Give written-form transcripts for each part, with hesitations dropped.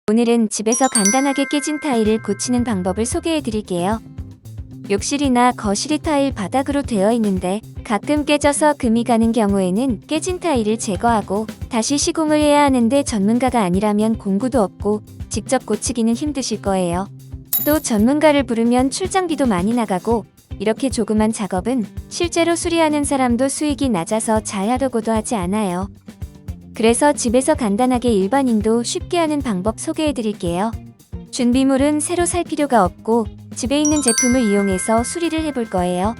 오늘은 집에서 간단하게 깨진 타일을 고치는 방법을 소개해 드릴게요. 욕실이나 거실이 타일 바닥으로 되어 있는데 가끔 깨져서 금이 가는 경우에는 깨진 타일을 제거하고 다시 시공을 해야 하는데 전문가가 아니라면 공구도 없고 직접 고치기는 힘드실 거예요. 또 전문가를 부르면 출장비도 많이 나가고 이렇게 조그만 작업은 실제로 수리하는 사람도 수익이 낮아서 잘하려고도 하지 않아요. 그래서 집에서 간단하게 일반인도 쉽게 하는 방법 소개해 드릴게요. 준비물은 새로 살 필요가 없고 집에 있는 제품을 이용해서 수리를 해볼 거예요.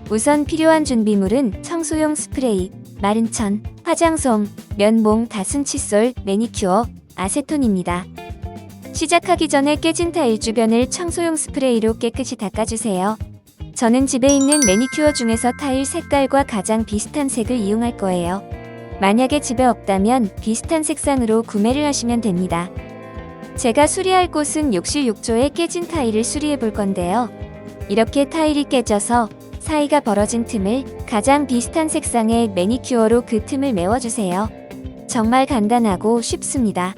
우선 필요한 준비물은 청소용 스프레이, 마른 천, 화장솜, 면봉, 다순 칫솔, 매니큐어, 아세톤입니다. 시작하기 전에 깨진 타일 주변을 청소용 스프레이로 깨끗이 닦아주세요. 저는 집에 있는 매니큐어 중에서 타일 색깔과 가장 비슷한 색을 이용할 거예요. 만약에 집에 없다면 비슷한 색상으로 구매를 하시면 됩니다. 제가 수리할 곳은 욕실 욕조에 깨진 타일을 수리해 볼 건데요. 이렇게 타일이 깨져서 사이가 벌어진 틈을 가장 비슷한 색상의 매니큐어로 그 틈을 메워주세요. 정말 간단하고 쉽습니다.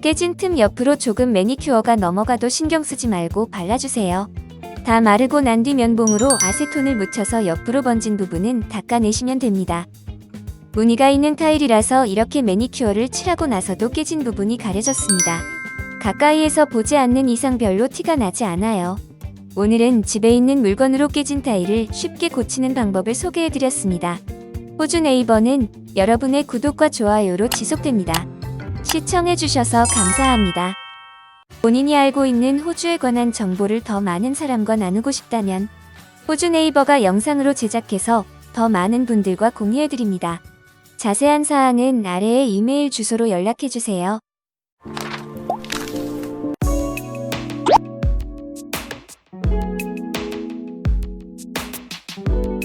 깨진 틈 옆으로 조금 매니큐어가 넘어가도 신경 쓰지 말고 발라주세요. 다 마르고 난 뒤 면봉으로 아세톤을 묻혀서 옆으로 번진 부분은 닦아내시면 됩니다. 무늬가 있는 타일이라서 이렇게 매니큐어를 칠하고 나서도 깨진 부분이 가려졌습니다. 가까이에서 보지 않는 이상 별로 티가 나지 않아요. 오늘은 집에 있는 물건으로 깨진 타일을 쉽게 고치는 방법을 소개해드렸습니다. 호주 네이버는 여러분의 구독과 좋아요로 지속됩니다. 시청해주셔서 감사합니다. 본인이 알고 있는 호주에 관한 정보를 더 많은 사람과 나누고 싶다면 호주 네이버가 영상으로 제작해서 더 많은 분들과 공유해드립니다. 자세한 사항은 아래의 이메일 주소로 연락해주세요.